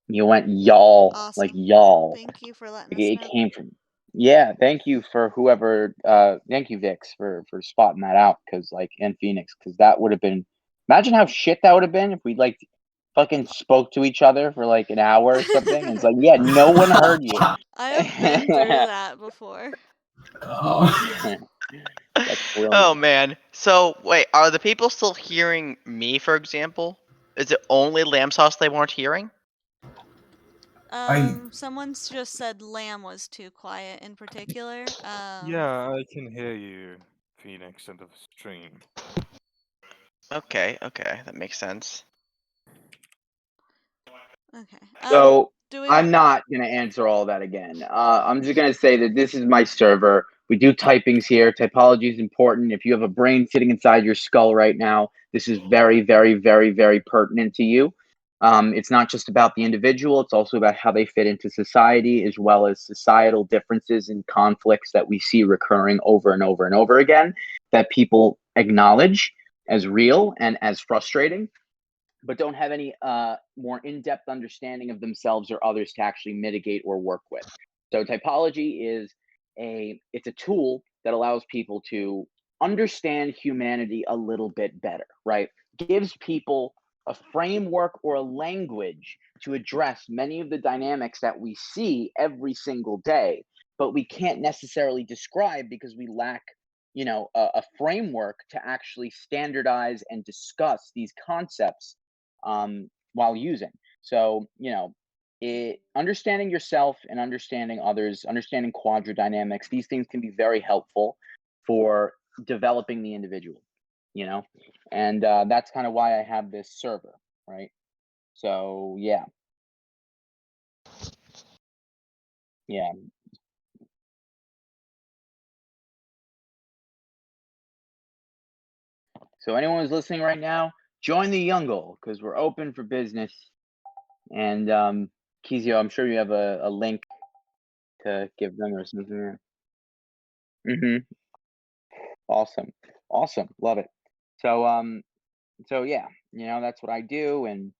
You went y'all, like Awesome. y'all. Thank you for letting Like us it know. came from. Yeah, thank you for whoever. Thank you, Vix, for spotting that out. Cause like in Phoenix, cause that would have been. Imagine how shit that would have been if we like fucking spoke to each other for like an hour or something. And it's like, yeah, no one heard you. I have been through that before. Oh. That's Oh brilliant. man. So wait, are the people still hearing me, for example? Is it only lamb sauce they weren't hearing? Someone's just said lamb was too quiet in particular. Yeah, I can hear you, Phoenix, into the stream. Okay, that makes sense. Okay. So Do we I'm not gonna answer all that again. I'm just gonna say that this is my server. We do typings here. Typology is important. If you have a brain sitting inside your skull right now, this is very, very, very, very pertinent to you. It's not just about the individual, it's also about how they fit into society, as well as societal differences and conflicts that we see recurring over and over and over again that people acknowledge as real and as frustrating, but don't have any more in-depth understanding of themselves or others to actually mitigate or work with. So typology is it's a tool that allows people to understand humanity a little bit better, right? Gives people a framework or a language to address many of the dynamics that we see every single day, but we can't necessarily describe because we lack, a framework to actually standardize and discuss these concepts while using. So, understanding yourself and understanding others, understanding quadrodynamics, these things can be very helpful for developing the individual, and that's kind of why I have this server, right? So, yeah, yeah. So, anyone who's listening right now, join the Jûngle because we're open for business. And Kizio, I'm sure you have a link to give them or something. Mm-hmm. Awesome. Awesome. Love it. So so yeah, that's what I do and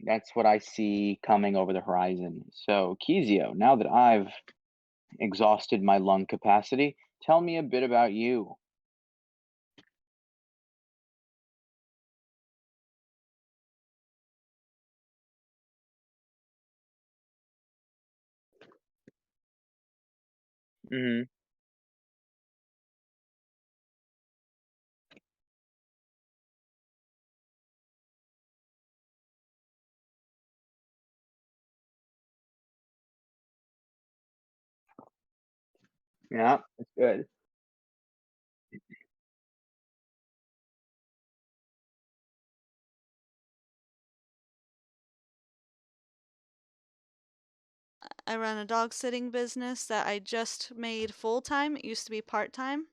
that's what I see coming over the horizon. So Kizio, now that I've exhausted my lung capacity, tell me a bit about you. Hmm. Yeah, that's good. I run a dog sitting business that I just made full time. It used to be part time.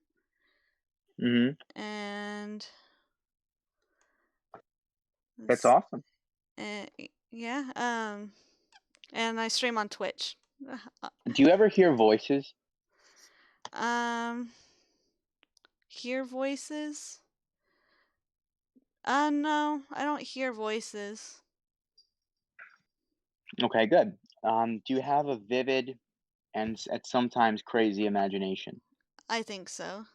Hmm. And That's it's, awesome. yeah, and I stream on Twitch. Do you ever hear voices? Um, hear voices? No, I don't hear voices. Okay, good. Do you have a vivid and at sometimes crazy imagination? I think so.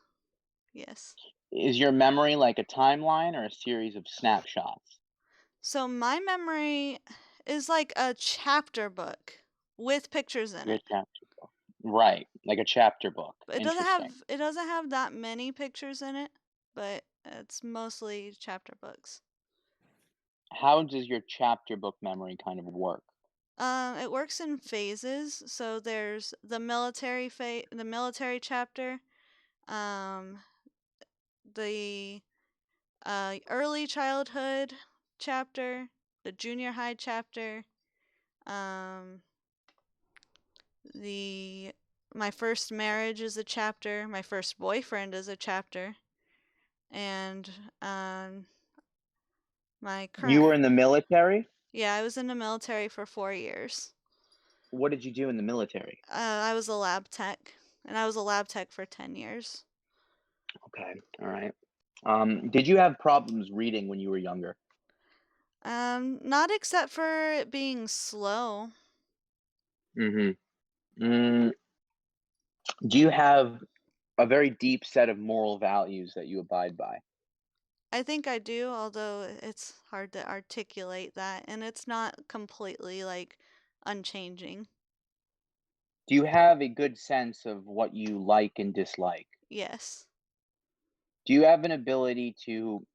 Yes. Is your memory like a timeline or a series of snapshots? So my memory is like a chapter book with pictures in Your it. chapter book. Right, like a chapter book. But Interesting. it doesn't have that many pictures in it, but it's mostly chapter books. How does your chapter book memory kind of work? It works in phases. So there's the the military chapter, um, the early childhood chapter, the junior high chapter, um, the my first marriage is a chapter, my first boyfriend is a chapter, and my You current were in the military? yeah, I was in the military for 4 years. What did you do in the military? I was a lab tech, and I was a lab tech for 10 years. Okay, all right. Did you have problems reading when you were younger? Not except for it being slow. Mm-hmm. Do you have a very deep set of moral values that you abide by? I think I do, although it's hard to articulate that, and it's not completely like unchanging. Do you have a good sense of what you like and dislike? Yes. Do you have an ability to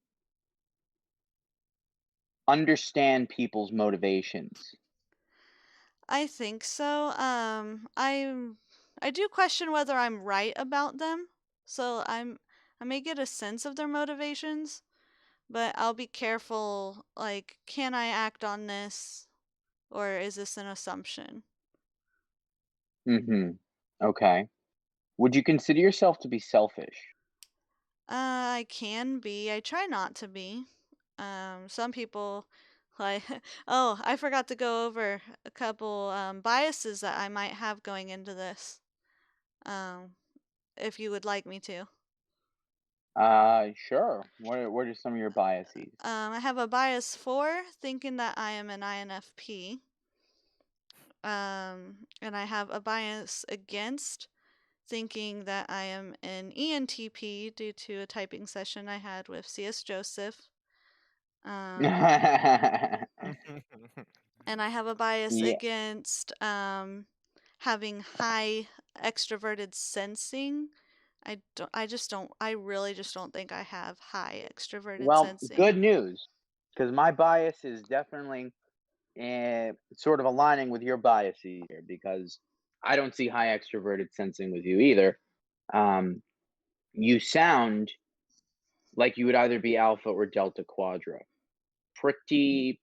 understand people's motivations? I think so. I do question whether I'm right about them. So I may get a sense of their motivations, but I'll be careful, like, can I act on this or is this an assumption? Mm-hmm. Okay. Would you consider yourself to be selfish? I can be. I try not to be. Some people like oh, I forgot to go over a couple biases that I might have going into this. Um, if you would like me to. Sure. What are some of your biases? I have a bias for thinking that I am an INFP. And I have a bias against thinking that I am an ENTP due to a typing session I had with C.S. Joseph. Um, and I have a bias Yeah. against having high extroverted sensing. I really just don't think I have high extroverted Well, sensing. good news, because my bias is definitely sort of aligning with your biases here, because I don't see high extroverted sensing with you either. Um, you sound like you would either be alpha or delta quadra. Pretty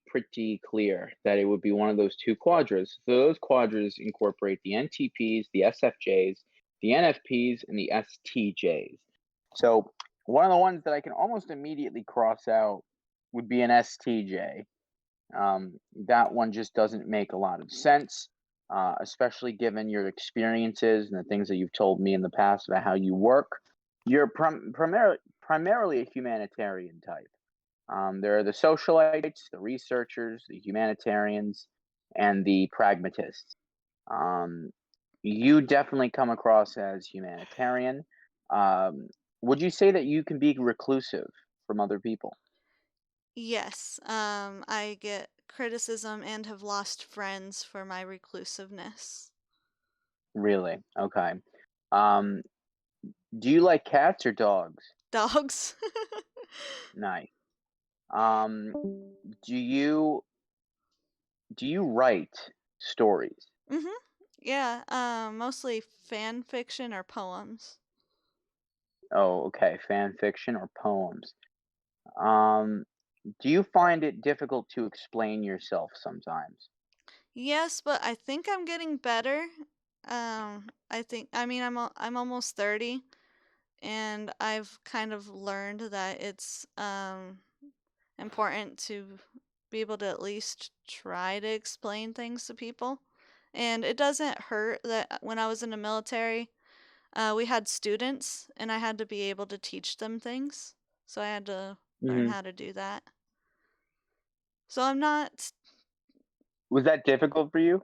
clear that it would be one of those two quadras. So those quadras incorporate the NTPs, the SFJs, the NFPs, and the STJs. So one of the ones that I can almost immediately cross out would be an STJ. That one just doesn't make a lot of sense, especially given your experiences and the things that you've told me in the past about how you work. You're primarily a humanitarian type. There are the socialites, the researchers, the humanitarians, and the pragmatists. Um, you definitely come across as humanitarian. Um, would you say that you can be reclusive from other people? Yes, I get criticism and have lost friends for my reclusiveness. Really? Okay. Um, do you like cats or dogs? Dogs. Nice. Um, do you write stories? Mhm. Yeah, mostly fan fiction or poems. Oh, okay. Fan fiction or poems? Um, do you find it difficult to explain yourself sometimes? Yes, but I think I'm getting better. I'm almost 30 and I've kind of learned that it's important to be able to at least try to explain things to people. And it doesn't hurt that when I was in the military, we had students and I had to be able to teach them things. So I had to learn Hmm. how to do that. So I'm not, Was that difficult for you?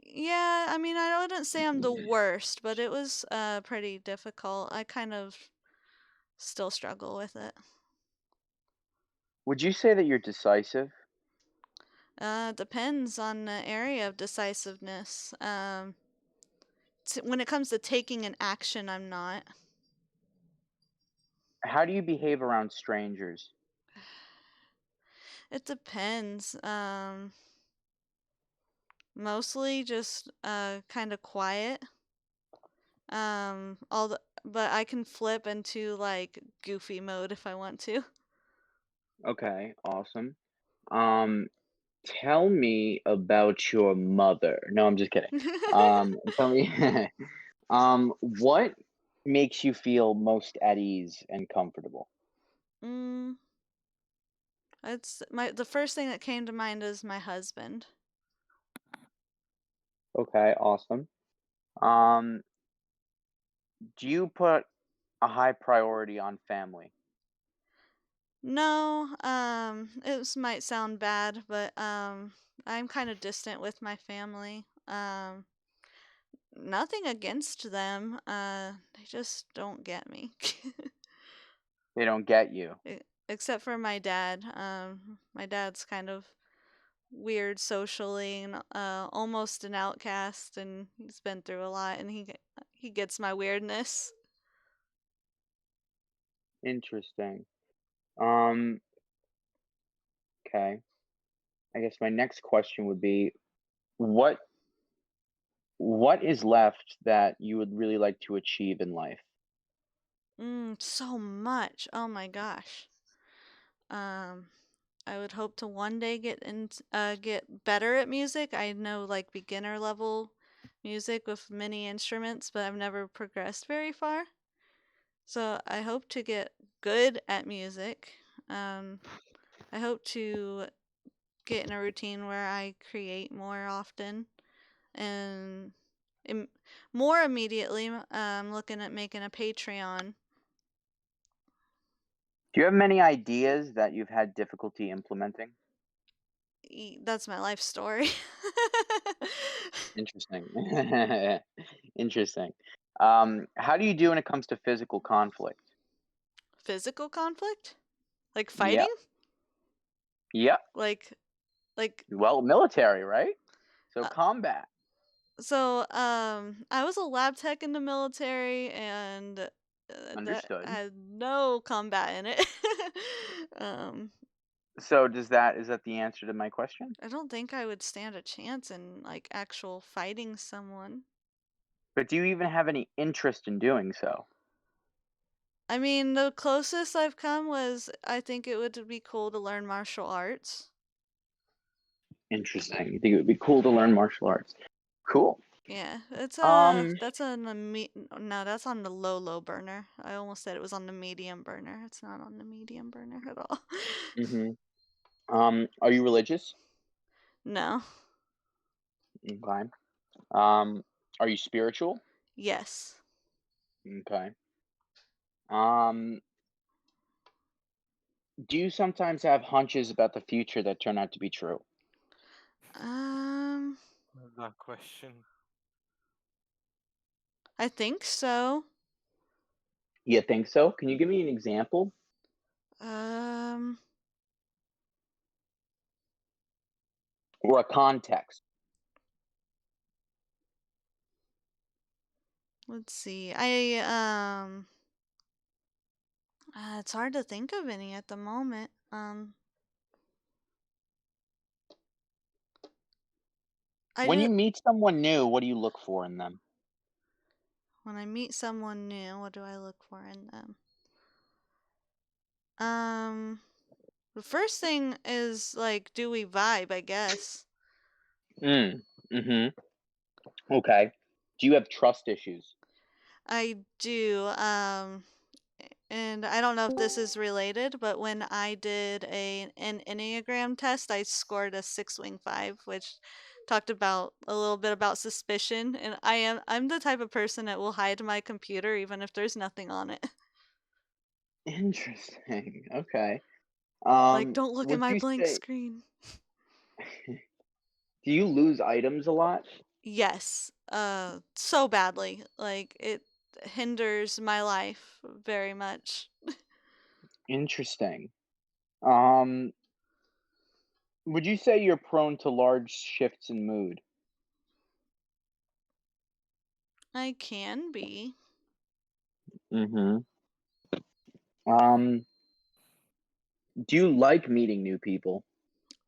yeah, I mean, I wouldn't say I'm the worst, but it was pretty difficult. I kind of still struggle with it. Would you say that you're decisive? Depends on the area of decisiveness. When it comes to taking an action, I'm not. How do you behave around strangers? It depends. Mostly just kind of quiet. But I can flip into like goofy mode if I want to. Okay, awesome. Um, tell me about your mother. No, I'm just kidding. Tell me, what makes you feel most at ease and comfortable? mm, it's the first thing that came to mind is my husband. Okay, awesome. Um, do you put a high priority on family? No, might sound bad, but I'm kind of distant with my family. Nothing against them. They just don't get me. They don't get you. Except for my dad. My dad's kind of weird socially and almost an outcast, and he's been through a lot, and he gets my weirdness. Interesting. Okay. I guess my next question would be, what is left that you would really like to achieve in life? So much. Oh my gosh. Um, I would hope to one day get better at music. I know like beginner level music with many instruments, but I've never progressed very far. So I hope to get good at music. I hope to get in a routine where I create more often and more immediately. I'm looking at making a Patreon. Do you have many ideas that you've had difficulty implementing? That's my life story. Interesting. Interesting. How do you do when it comes to physical conflict? Physical conflict? Like Yep. fighting? Yep. Like Well, military, right? So Uh, combat. I was a lab tech in the military, and that Understood. had no combat in it. So is that the answer to my question? I don't think I would stand a chance in like actual fighting someone. But do you even have any interest in doing so? I mean, the closest I've come was I think it would be cool to learn martial arts. Interesting. You think it would be cool to learn martial arts? Cool. Yeah, it's Um, that's on the no, that's on the low burner. I almost said it was on the medium burner. It's not on the medium burner at all. are you religious? No. Okay. Are you spiritual? Yes. Okay. Um, do you sometimes have hunches about the future that turn out to be true? That question. I think so. You think so? Can you give me an example? Um, Or a context? let's see. It's hard to think of any at the moment. I When you just meet someone new, what do you look for in them? when I meet someone new, what do I look for in them? The first thing is like, do we vibe, I guess. Mm-hmm. Okay. Do you have trust issues? I do. And I don't know if this is related, but when I did an Enneagram test, I scored a 6-wing 5, which talked about a little bit about suspicion. And I'm the type of person that will hide my computer even if there's nothing on it. Interesting. Okay. Like, don't look at Would my you blank say, screen. do you lose items a lot? Yes, so badly. Like, it hinders my life very much. Interesting. Um, would you say you're prone to large shifts in mood? I can be. Mm-hmm. Um, do you like meeting new people?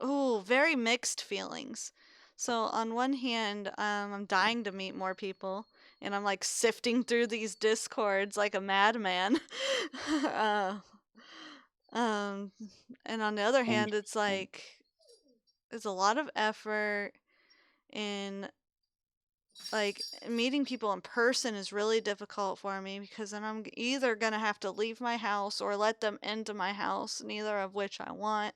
Oh, very mixed feelings. So on one hand, I'm dying to meet more people, and I'm like sifting through these discords like a madman. uh, um, and on the other hand, it's Interesting. like it's a lot of effort, and like meeting people in person is really difficult for me because then I'm either gonna have to leave my house or let them into my house, neither of which I want.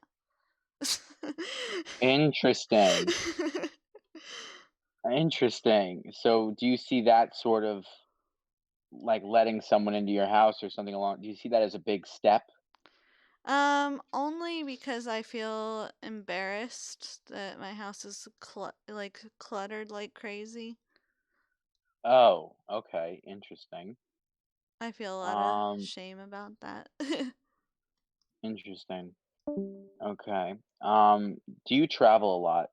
Interesting. Interesting. So do you see that sort of like letting someone into your house or something along, do you see that as a big step? Only because I feel embarrassed that my house is cluttered like crazy. Oh, okay, interesting. I feel a lot of shame about that. Interesting. Okay. Do you travel a lot?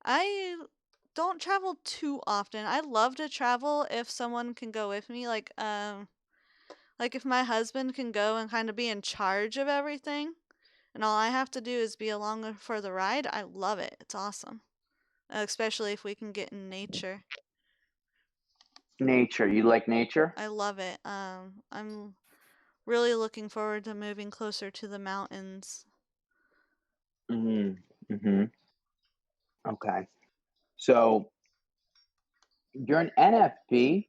I don't travel too often. I love to travel if someone can go with me, like if my husband can go and kind of be in charge of everything, and all I have to do is be along for the ride. I love it. It's awesome. Especially if we can get in nature. Nature. You like nature? I love it. I'm really looking forward to moving closer to the mountains. Okay. So you're an NFP.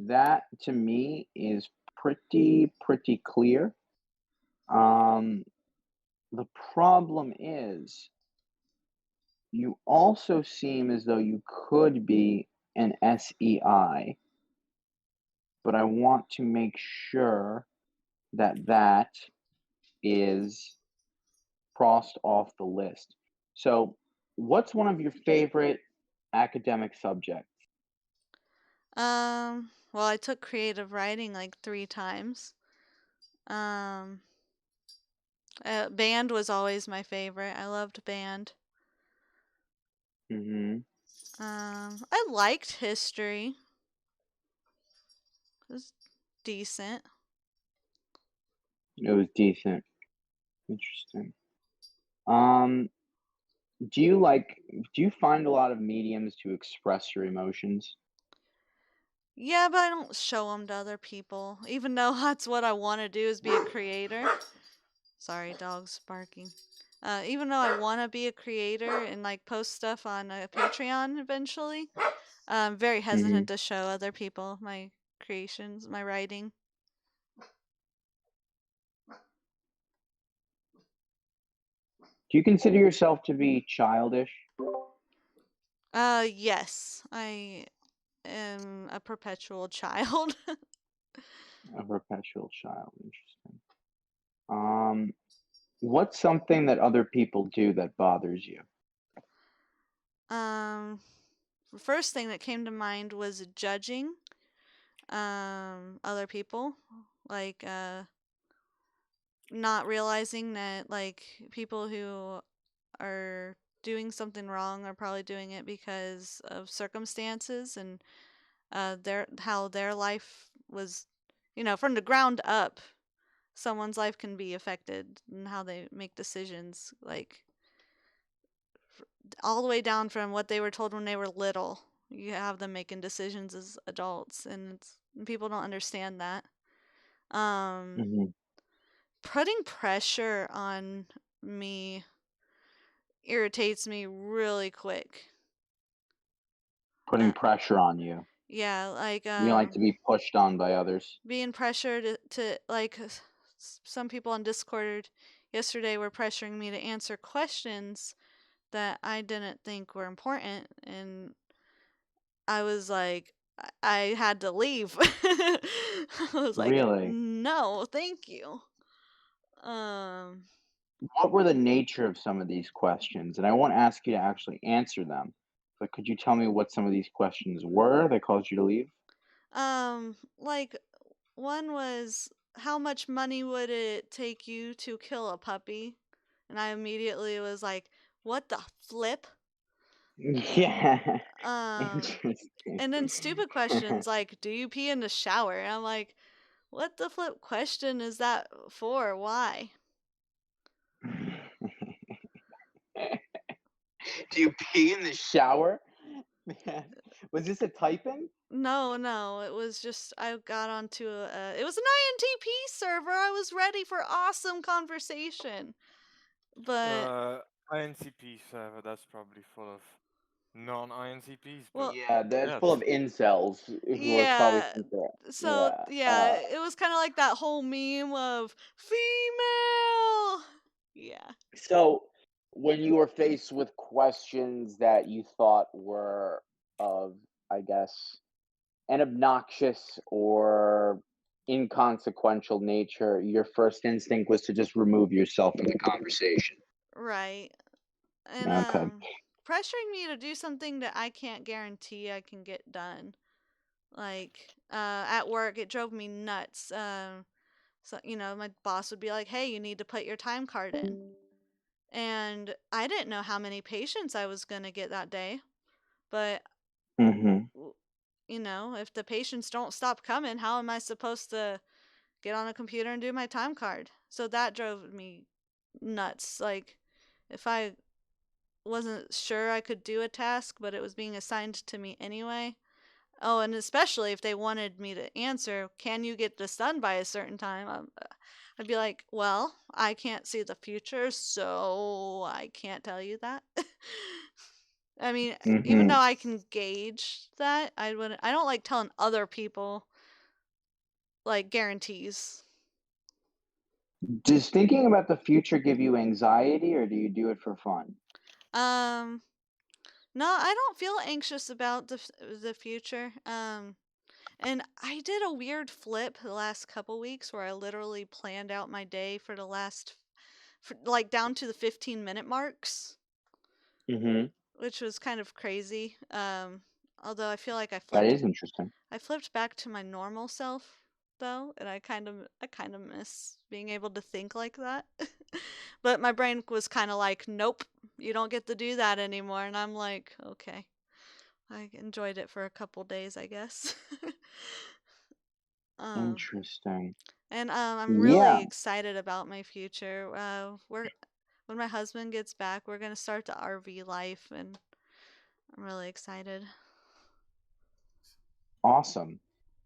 That to me is pretty clear. The problem is you also seem as though you could be an SEI, but I want to make sure that that is crossed off the list. So, what's one of your favorite academic subjects? Well, I took creative writing like 3 times. Band was always my favorite. I loved band. I liked history. It was decent. It was decent. Interesting. Do you find a lot of mediums to express your emotions? Yeah, but I don't show them to other people, even though that's what I want to do is be a creator. Sorry, dogs barking. Even though I want to be a creator and like post stuff on Patreon eventually, I'm very hesitant to show other people my creations, my writing. Do you consider yourself to be childish? Yes, I am a perpetual child. A perpetual child. Interesting. What's something that other people do that bothers you? The first thing that came to mind was judging other people, like not realizing that like people who are doing something wrong are probably doing it because of circumstances and how their life was, from the ground up. Someone's life can be affected and how they make decisions, like all the way down from what they were told when they were little. You have them making decisions as adults, and people don't understand that. Putting pressure on me irritates me really quick. Putting pressure on you. Yeah, like You like to be pushed on by others. being pressured to like some people on Discord yesterday were pressuring me to answer questions that I didn't think were important, and I was like, I had to leave. I was like, Really? no, thank you. What were the nature of some of these questions? And I won't ask you to actually answer them, but could you tell me what some of these questions were that caused you to leave? Like one was, how much money would it take you to kill a puppy? And I immediately was like, what the flip? Yeah. And then stupid questions like, do you pee in the shower? And I'm like, what the flip question is that for? Why? Do you pee in the shower? Man, was this a typing? No, it was just I got onto it was an INTP server. I was ready for awesome conversation. But INCP server, that's probably full of non-INCPs, but well, Yeah, that's yeah, full of incels who are probably yeah. thinking. So Yeah. yeah, it was kind of like that whole meme of female. Yeah. So when you were faced with questions that you thought were of, I guess, an obnoxious or inconsequential nature, your first instinct was to just remove yourself from the conversation. Right. And Okay. pressuring me to do something that I can't guarantee I can get done. Like at work, it drove me nuts. So my boss would be like, "Hey, you need to put your time card in," and I didn't know how many patients I was gonna get that day, but Mm-hmm. if the patients don't stop coming, how am I supposed to get on a computer and do my time card? So that drove me nuts. Like, if I wasn't sure I could do a task, but it was being assigned to me anyway. Oh, and especially if they wanted me to answer, can you get this done by a certain time? I'd be like, well, I can't see the future, so I can't tell you that. I mean, even Mm-hmm. though I can gauge that, I don't like telling other people like guarantees. Does thinking about the future give you anxiety, or do you do it for fun? No, I don't feel anxious about the future. And I did a weird flip the last couple weeks where I literally planned out my day for like down to the 15-minute marks, Mm-hmm. which was kind of crazy. Although I feel like That is interesting. I flipped back to my normal self though, and I kind of miss being able to think like that. But my brain was kind of like, "Nope, you don't get to do that anymore." And I'm like, "Okay." I enjoyed it for a couple days, I guess. um Interesting. And I'm Yeah, really excited about my future. When my husband gets back, we're gonna start the RV life, and I'm really excited. awesome.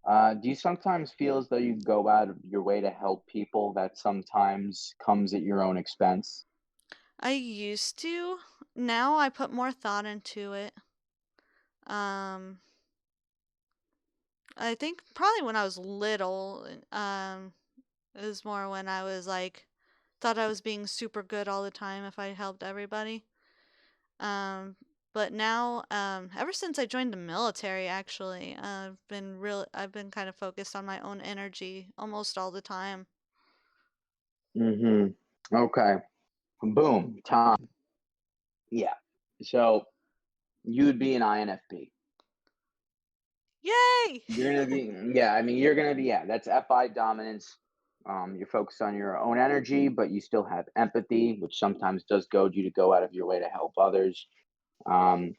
Do you sometimes feel as though you go out of your way to help people that sometimes comes at your own expense? I used to. Now I put more thought into it. Um, I think probably when I was little, it was more when I was like, thought I was being super good all the time if I helped everybody. Um, but now, ever since I joined the military, actually, I've been kind of focused on my own energy almost all the time. Mm-hmm. Okay. Boom. Time. Yeah. So you'd be an INFP. Yay! You're gonna be, yeah. I mean, you're gonna be, yeah. That's FI dominance. You're focused on your own energy, but you still have empathy, which sometimes does goad you to go out of your way to help others. Um,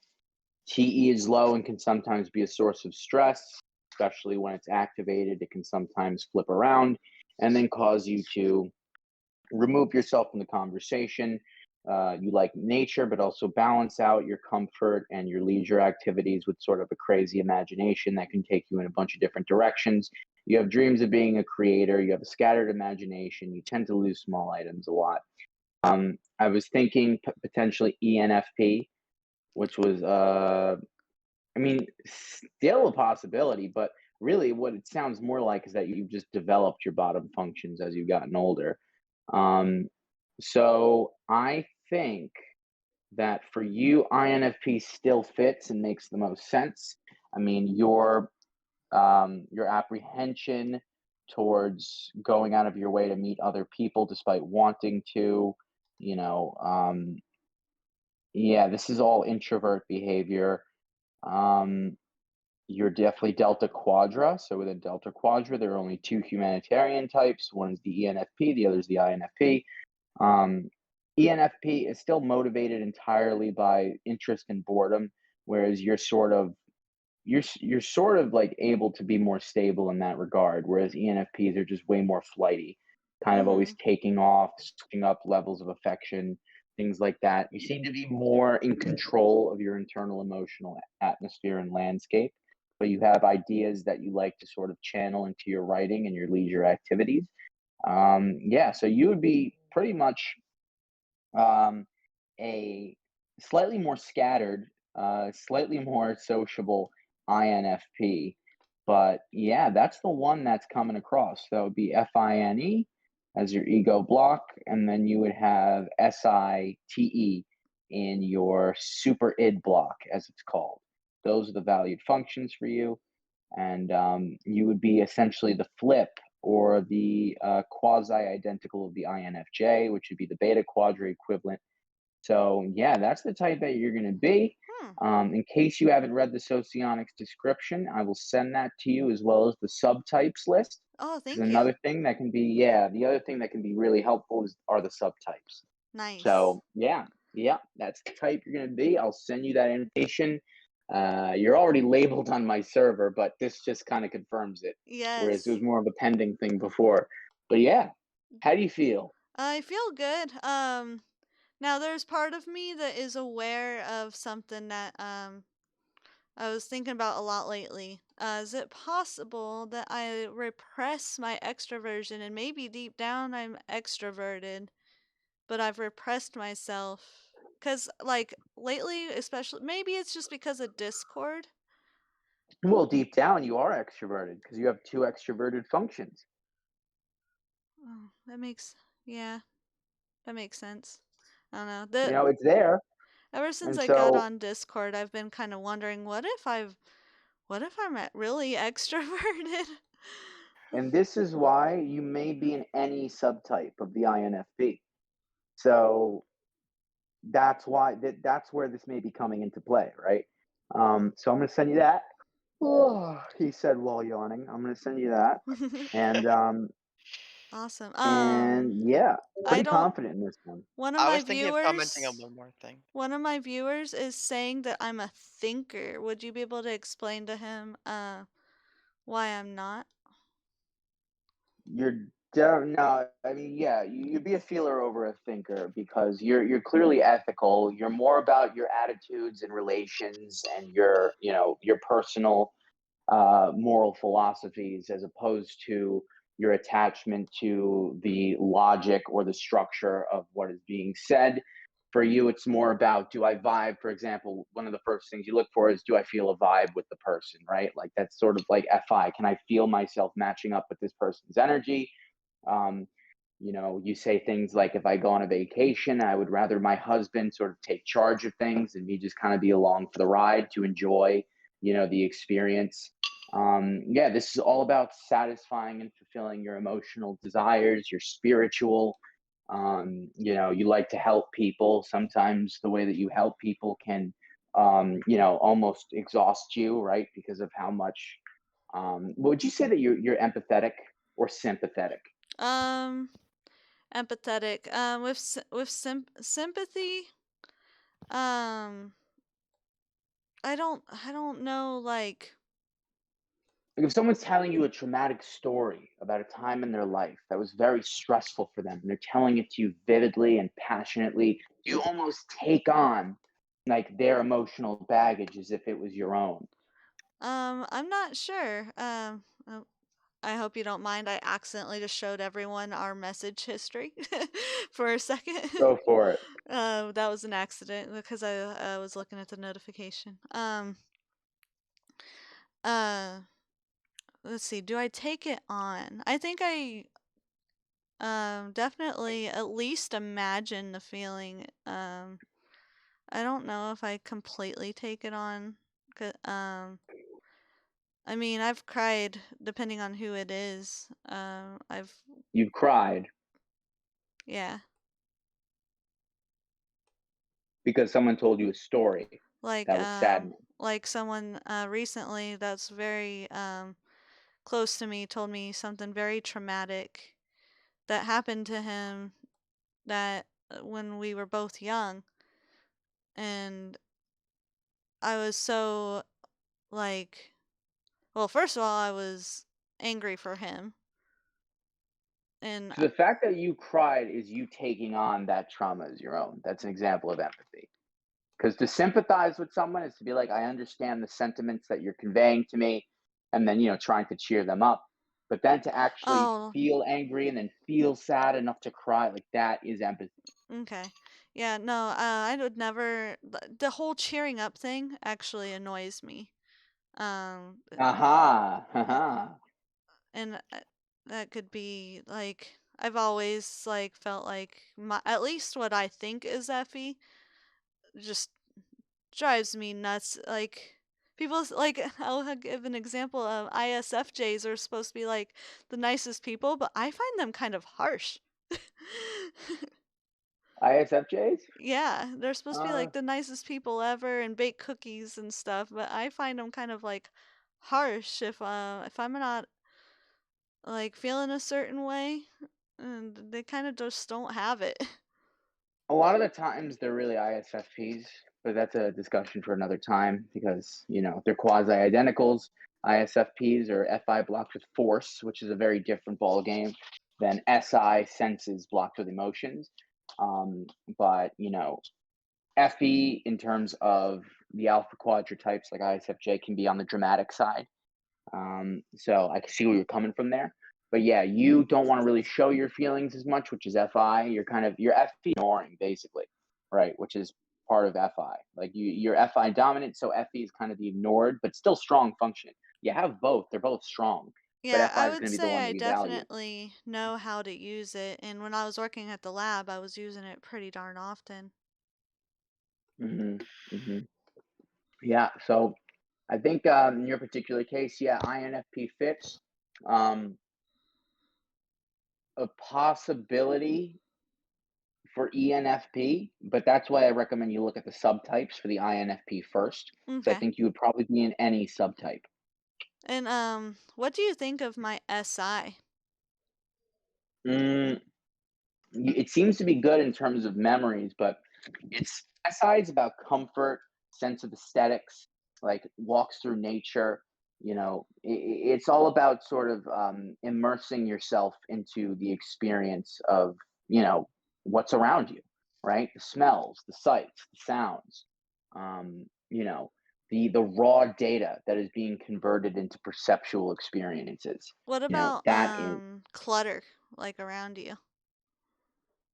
TE is low and can sometimes be a source of stress, especially when it's activated. It can sometimes flip around and then cause you to remove yourself from the conversation. You like nature, but also balance out your comfort and your leisure activities with sort of a crazy imagination that can take you in a bunch of different directions. You have dreams of being a creator. You have a scattered imagination. You tend to lose small items a lot. I was thinking potentially ENFP, which was, I mean, still a possibility, but really what it sounds more like is that you've just developed your bottom functions as you've gotten older. Um, so I think that for you, INFP still fits and makes the most sense. I mean, your apprehension towards going out of your way to meet other people despite wanting to, you know, yeah, this is all introvert behavior. Um, you're definitely Delta Quadra. So with a Delta Quadra, there are only two humanitarian types. One's the ENFP, the other's the INFP. Um, ENFP is still motivated entirely by interest and boredom, whereas you're sort of like able to be more stable in that regard. Whereas ENFPs are just way more flighty, kind of always Mm-hmm. taking off, switching up levels of affection, things like that. You seem to be more in control of your internal emotional atmosphere and landscape, but you have ideas that you like to sort of channel into your writing and your leisure activities. Yeah, so you would be pretty much um, a slightly more scattered, slightly more sociable INFP. But yeah, that's the one that's coming across. That would be FINE as your ego block, and then you would have SITE in your super id block, as it's called. Those are the valued functions for you. And you would be essentially the flip or the quasi-identical of the INFJ, which would be the beta quadri equivalent. So yeah, that's the type that you're going to be. In case you haven't read the socionics description, I will send that to you as well as the subtypes list. Oh, thank Because you. another thing that can be, the other thing that can be really helpful are the subtypes. Nice. So yeah, that's the type you're going to be. I'll send you that invitation. You're already labeled on my server, but this just kind of confirms it. Whereas it Yes. was more of a pending thing before. But yeah, how do you feel? I feel good. Now there's part of me that is aware of something that I was thinking about a lot lately. Is it possible that I repress my extroversion and maybe deep down I'm extroverted, but I've repressed myself? Because, like, lately, especially, maybe it's just because of Discord. Well, deep down, you are extroverted because you have two extroverted functions. Oh, yeah, that makes sense. I don't know. You know, it's there. Ever since And I got so, on Discord, I've been kind of wondering, what if I'm really extroverted? and this is why you may be in any subtype of the INFP. So that's why that's where this may be coming into play, right? So I'm going to send you that. Oh, he said while yawning. I'm going to send you that, and Awesome. yeah, I pretty don't. confident in this one. One of I my was thinking of commenting on viewers. one more thing. One of my viewers is saying that I'm a thinker. Would you be able to explain to him why I'm not? You're no, I mean, yeah, you'd be a feeler over a thinker because you're clearly ethical. You're more about your attitudes and relations and your personal moral philosophies as opposed to your attachment to the logic or the structure of what is being said. For you, it's more about, do I vibe? For example, one of the first things you look for is, do I feel a vibe with the person, right? Like that's sort of like FI. Can I feel myself matching up with this person's energy? Um, you say things like, if I go on a vacation, I would rather my husband sort of take charge of things and me just kind of be along for the ride to enjoy, the experience. This is all about satisfying and fulfilling your emotional desires, your spiritual. You like to help people. Sometimes the way that you help people can, almost exhaust you, right? Because of how much. Would you say that you're empathetic or sympathetic? Empathetic. With sympathy. I don't know. Like, Like if someone's telling you a traumatic story about a time in their life that was very stressful for them, and they're telling it to you vividly and passionately, you almost take on like their emotional baggage as if it was your own. I'm not sure. I hope you don't mind. I accidentally just showed everyone our message history for a second. Go for it. That was an accident because I was looking at the notification. Uh, let's see. Do I take it on? I think I definitely at least imagine the feeling. I don't know if I completely take it on. I mean, I've cried depending on who it is. You've cried Yeah, because someone told you a story like that was saddening. someone recently that's very close to me told me something very traumatic that happened to him that when we were both young, and I was so like, well, first of all, I was angry for him, and So the fact that you cried is you taking on that trauma as your own. That's an example of empathy. Because to sympathize with someone is to be like, I understand the sentiments that you're conveying to me, and then trying to cheer them up. But then to actually oh, feel angry and then feel sad enough to cry, like that is empathy. okay. Yeah, no, I would never. The whole cheering up thing actually annoys me. Um, Aha, haha. and that could be like I've always like felt like at least what I think is Effie just drives me nuts. Like like, I'll give an example of ISFJs are supposed to be like the nicest people, but I find them kind of harsh. ISFJs? Yeah, they're supposed to be Uh, like the nicest people ever and bake cookies and stuff, but I find them kind of like harsh if I'm not like feeling a certain way, and they kind of just don't have it. a lot of the times they're really ISFPs, but that's a discussion for another time because, they're quasi identicals. ISFPs are FI blocked with force, which is a very different ball game than SI senses blocked with emotions. But, FE in terms of the alpha quadrant types like ISFJ can be on the dramatic side. So I can see where you're coming from there. But yeah, you don't want to really show your feelings as much, which is FI. You're FE ignoring basically, right? Which is part of FI. Like you're FI dominant, so FE is kind of the ignored, but still strong function. You have both; they're both strong. But Yeah, I FI is would going to be the say one that I we value. definitely know how to use it, and when I was working at the lab, I was using it pretty darn often. hmm hmm Yeah. So I think in your particular case, yeah, INFP fits. A possibility for ENFP, but that's why I recommend you look at the subtypes for the INFP first. So I Okay. think you would probably be in any subtype. And what do you think of my SI? Mm, it seems to be good in terms of memories, but it's SI is about comfort, sense of aesthetics, like walks through nature. It's all about sort of immersing yourself into the experience of what's around you, right? The smells, the sights, the sounds, um, you know, the raw data that is being converted into perceptual experiences. What about That is clutter like around you?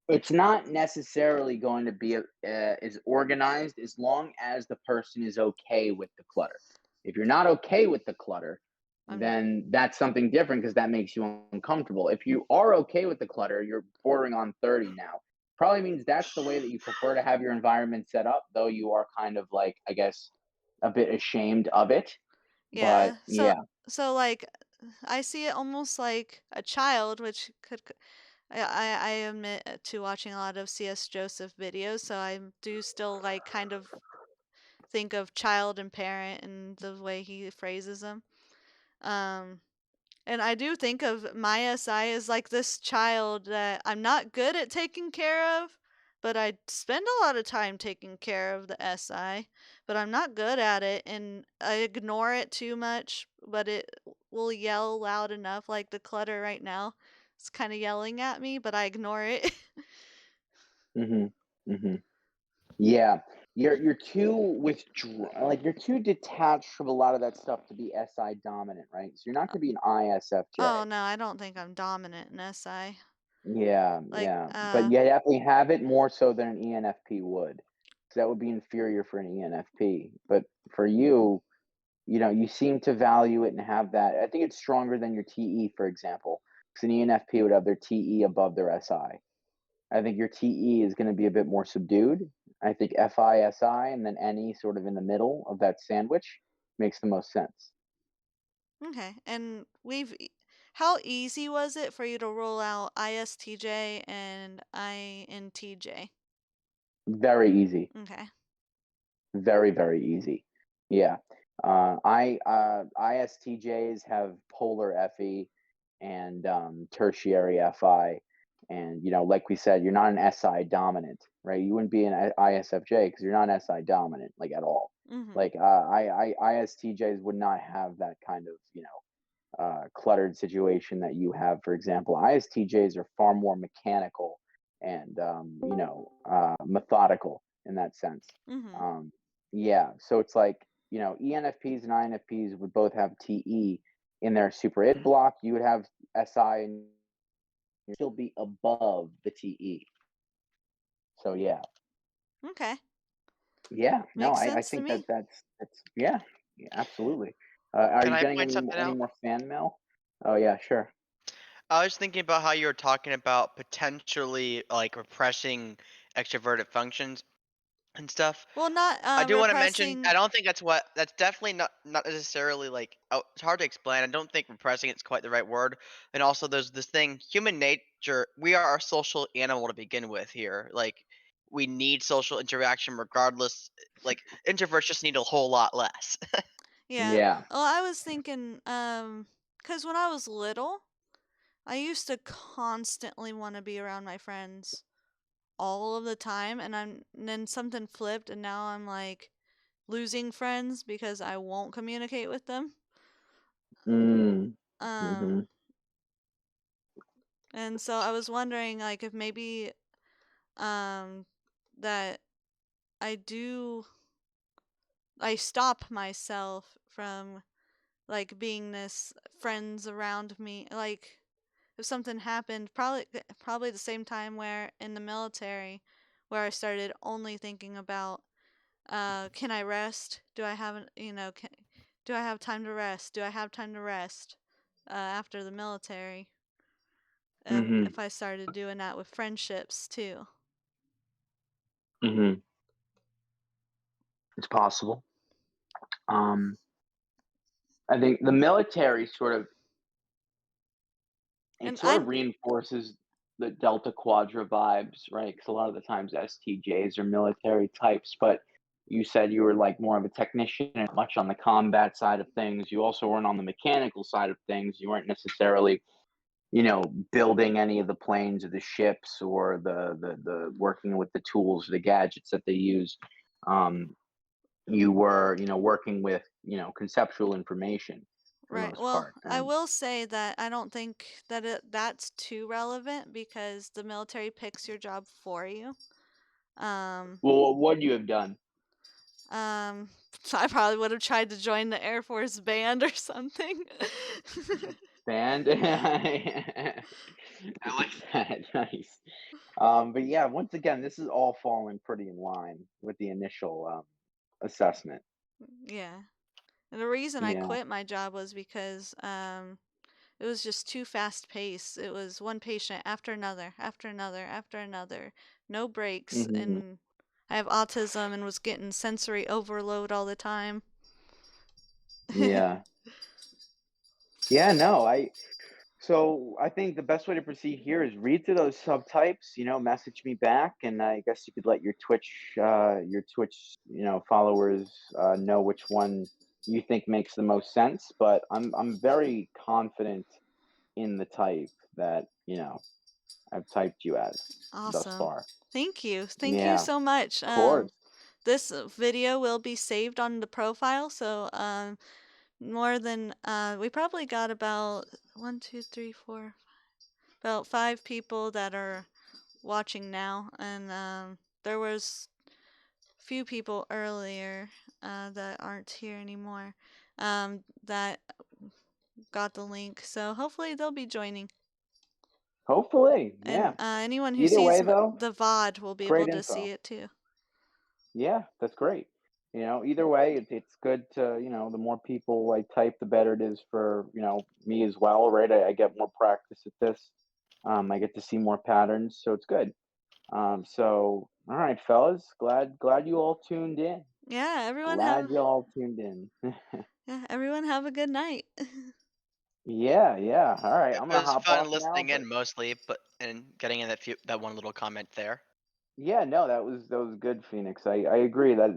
it's not necessarily going to be as organized as long as the person is okay with the clutter. If you're not okay with the clutter, I'm then that's something different because that makes you uncomfortable. If you are okay with the clutter, you're bordering on 30 now. Probably means that's the way that you prefer to have your environment set up, though you are kind of like, I guess, a bit ashamed of it. But Yeah. So yeah. so like I see it almost like a child, which I admit to watching a lot of C.S. Joseph videos, so I do still like kind of think of child and parent and the way he phrases them. Um, and I do think of my SI as like this child that I'm not good at taking care of, but I spend a lot of time taking care of the SI, but I'm not good at it and I ignore it too much, but it will yell loud enough like the clutter right now. It's kind of yelling at me, but I ignore it. hmm hmm Yeah, you're too like you're too detached from a lot of that stuff to be SI dominant, right? So you're not going to be an ISFJ. Oh no, I don't think I'm dominant in SI. Yeah, Like, yeah, but you definitely have it more so than an ENFP would, because that would be inferior for an ENFP. But for you, you seem to value it and have that. I think it's stronger than your TE, for example, because an ENFP would have their TE above their SI. I think your TE is going to be a bit more subdued. I think FISI and then NE sort of in the middle of that sandwich makes the most sense. okay. And how easy was it for you to roll out ISTJ and INTJ? Very easy. Okay. Very, very easy. Yeah. ISTJs have polar FE and tertiary FI. And, like we said, you're not an SI dominant, right? You wouldn't be an ISFJ because you're not an SI dominant, like at all. Mm-hmm. Like ISTJs would not have that kind of, cluttered situation that you have. For example, ISTJs are far more mechanical and methodical in that sense. Mm-hmm. Yeah, so it's like ENFPs and INFPs would both have TE in their super id block. You would have SI and you'd still be above the TE. So Okay. yeah. No, Makes I sense to think me. that's yeah, absolutely. Are Can you I getting point something any out? more fan mail? Oh yeah, sure. I was thinking about how you were talking about potentially like repressing extroverted functions. and stuff. Well, not I do want to mention. repressing. I don't think that's definitely not necessarily like. Oh, it's hard to explain. I don't think repressing it's quite the right word. And also, there's this thing. Human nature. We are a social animal to begin with. Here, like we need social interaction regardless. Like introverts just need a whole lot less. Yeah. Yeah. Well, I was thinking, because when I was little, I used to constantly want to be around my friends all of the time, and then something flipped, and now I'm like losing friends because I won't communicate with them. Mm. Um, Mm-hmm. and so I was wondering, like, if maybe, that I stop myself from like being this friends around me, like if something happened, probably the same time where in the military, where I started only thinking about, can I rest? Do I have do I have time to rest? Do I have time to rest? After the military, Mm-hmm. if I started doing that with friendships too. Mm-hmm. It's possible. I think the military And sort of reinforces the Delta Quadra vibes, right? Because a lot of the times STJs are military types, but you said you were like more of a technician and much on the combat side of things. You also weren't on the mechanical side of things. You weren't necessarily, building any of the planes or the ships or the working with the tools, the gadgets that they use. You were, working with, conceptual information for the Right. most Well, part. I And will say that I don't think that that's too relevant because the military picks your job for you. Um, well, what would you have done? so I probably would have tried to join the Air Force band or something. Band. I like that. Nice. But yeah, once again, this is all falling pretty in line with the initial assessment. Yeah. And the reason I Yeah. quit my job was because it was just too fast paced. It was one patient after another, after another, after another, no breaks, Hmm. and I have autism and was getting sensory overload all the time. Yeah. Yeah. No, So I think the best way to proceed here is read through those subtypes. Message me back, and I guess you could let your Twitch, followers know which one you think makes the most sense. But I'm very confident in the type that I've typed you as thus Awesome. far. Thank you. Thank you Yeah, so much. of course. This video will be saved on the profile, so more than we probably got about 1, 2, 3, 4, about 5 people that are watching now, and there was few people earlier that aren't here anymore that got the link, so hopefully they'll be joining. Hopefully, And yeah. anyone who Either sees way, though, the VOD will be great able to see info. it too. Yeah, that's great. Either way, it's good to, the more people I type, the better it is for, me as well, right? I get more practice at this. I get to see more patterns, so it's good. So, all right, fellas, glad you all tuned in. Yeah, Glad you all tuned in. everyone have a good night. Yeah, yeah. All right, I'm It gonna was hop fun off now, listening but in mostly, but and getting in that one little comment there. yeah, no, that was good, Phoenix. I agree that